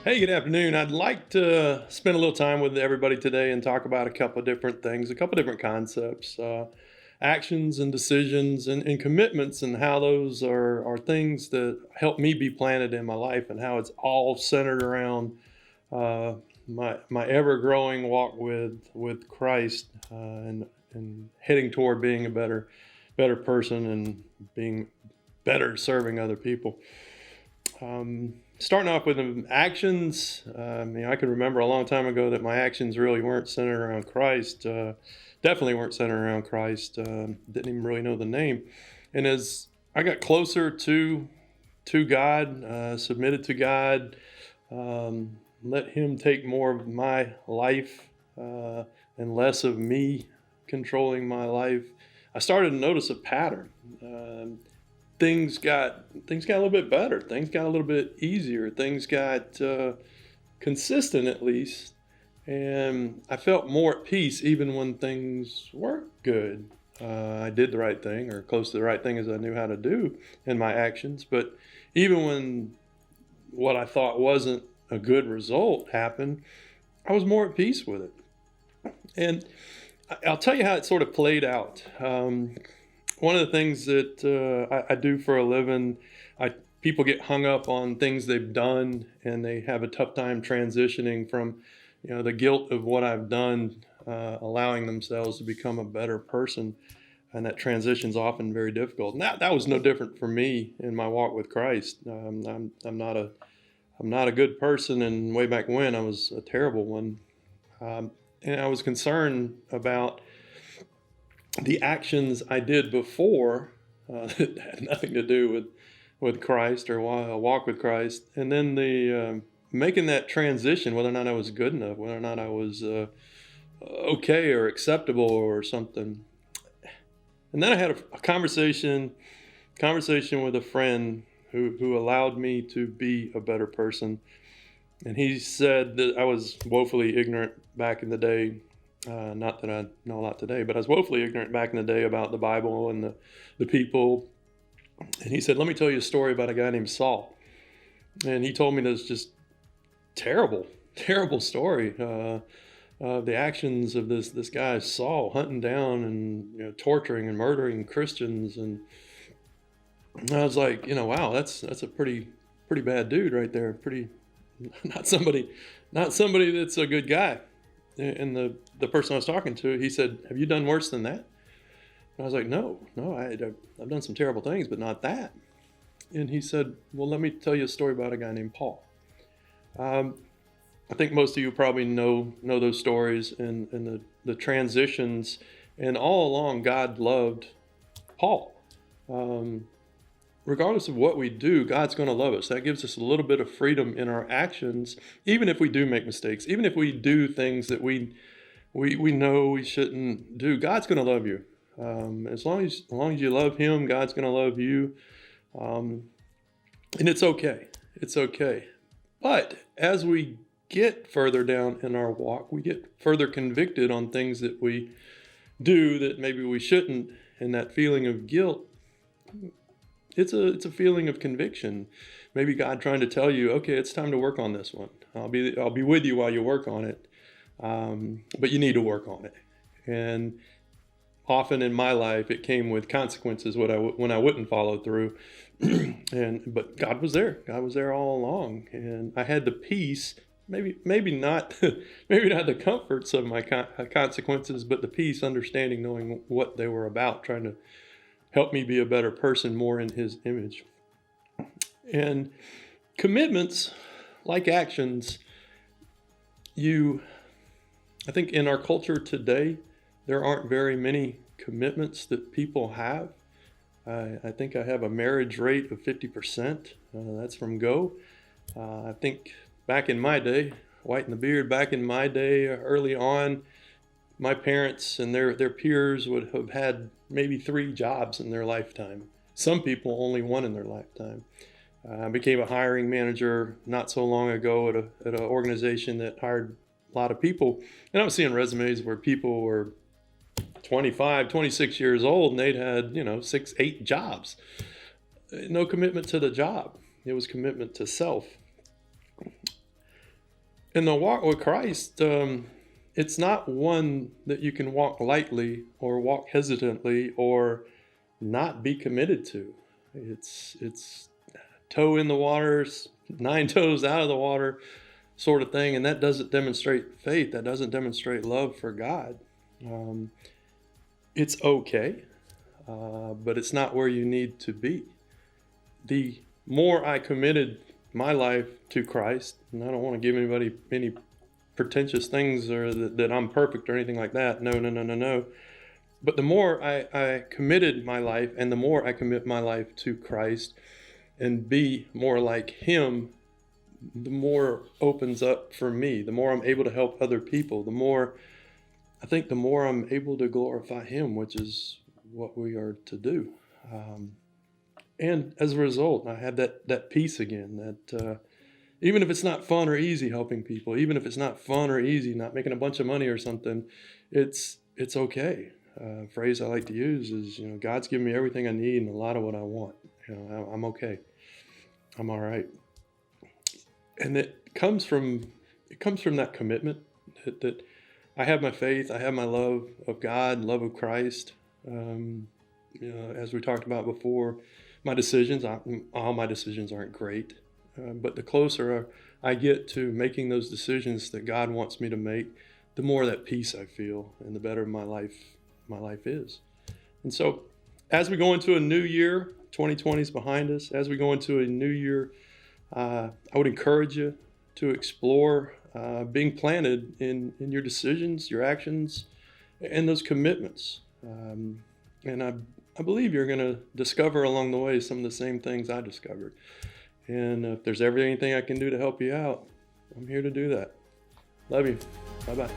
Hey, good afternoon. I'd like to spend a little time with everybody today and talk about a couple of different things, a couple of different concepts, actions and decisions and commitments, and how those are things that help me be planted in my life, and how it's all centered around uh, my ever growing walk with Christ, and heading toward being a better person and being better serving other people. Starting off with actions, I can remember a long time ago that my actions really weren't centered around Christ. Definitely weren't centered around Christ. Didn't even really know the name. And as I got closer to God, submitted to God, let Him take more of my life, and less of me controlling my life, I started to notice a pattern. Things got a little bit better. Things got a little bit easier. Things got consistent, at least, and I felt more at peace even when things weren't good. I did the right thing, or close to the right thing as I knew how to do in my actions. But even when what I thought wasn't a good result happened, I was more at peace with it. And I'll tell you how it sort of played out. One of the things that I do for a living, people get hung up on things they've done, and they have a tough time transitioning from, the guilt of what I've done, allowing themselves to become a better person, and that transition's often very difficult. And that was no different for me in my walk with Christ. I'm not a good person, and way back when I was a terrible one, and I was concerned about the actions I did before, that had nothing to do with Christ or a walk with Christ, and then the making that transition, whether or not I was good enough, whether or not I was okay or acceptable or something. And then I had a conversation with a friend who allowed me to be a better person. And he said that I was woefully ignorant back in the day. Not that I know a lot today, but I was woefully ignorant back in the day about the Bible and the people. And he said, "Let me tell you a story about a guy named Saul." And he told me this just terrible, terrible story. The actions of this guy Saul, hunting down and torturing and murdering Christians. And I was like, wow, that's a pretty bad dude right there. Pretty not somebody that's a good guy. And the person I was talking to, he said, "Have you done worse than that?" And I was like, "No, I've done some terrible things, but not that." And he said, "Well, let me tell you a story about a guy named Paul." I think most of you probably know those stories and the transitions. And all along, God loved Paul. Regardless of what we do, God's going to love us. That gives us a little bit of freedom in our actions, even if we do make mistakes, even if we do things that we know we shouldn't do. God's going to love you. As long as you love Him, God's going to love you, and it's okay. It's okay. But as we get further down in our walk, we get further convicted on things that we do that maybe we shouldn't, and that feeling of guilt. It's a feeling of conviction. Maybe God trying to tell you, okay, it's time to work on this one. I'll be with you while you work on it, but you need to work on it. And often in my life, it came with consequences when I wouldn't follow through. But God was there. God was there all along, and I had the peace. Maybe not maybe not the comforts of my consequences, but the peace, understanding, knowing what they were about, trying to help me be a better person, more in His image. And commitments, like actions, I think in our culture today, there aren't very many commitments that people have. I think I have a marriage rate of 50%. That's from Go. I think back in my day, white in the beard, back in my day, early on, my parents and their peers would have had maybe 3 jobs in their lifetime. Some people only 1 in their lifetime. I became a hiring manager not so long ago at an organization that hired a lot of people. And I was seeing resumes where people were 25, 26 years old, and they'd had, 6, 8 jobs. No commitment to the job. It was commitment to self. In the walk with Christ, it's not one that you can walk lightly or walk hesitantly or not be committed to. It's toe in the water, 9 toes out of the water sort of thing, and that doesn't demonstrate faith. That doesn't demonstrate love for God. Um, it's okay, but it's not where you need to be. The more I committed my life to Christ, and I don't want to give anybody any pretentious things or that I'm perfect or anything like that. No, no, no, no, no. But the more I committed my life and the more I commit my life to Christ and be more like Him, the more opens up for me. The more I'm able to help other people, the more I'm able to glorify Him, which is what we are to do. And as a result, I have that peace again. That even if it's not fun or easy helping people, even if it's not fun or easy not making a bunch of money or something, it's okay. Phrase I like to use is, God's given me everything I need and a lot of what I want. I'm okay. I'm all right. And it comes from that commitment that I have my faith, I have my love of God, love of Christ. As we talked about before, all my decisions aren't great, but the closer I get to making those decisions that God wants me to make, the more that peace I feel, and the better my life is. And so, as we go into a new year, 2020 is behind us. As we go into a new year, I would encourage you to explore being planted in your decisions, your actions, and those commitments. And I believe you're going to discover along the way some of the same things I discovered. And if there's ever anything I can do to help you out, I'm here to do that. Love you. Bye-bye.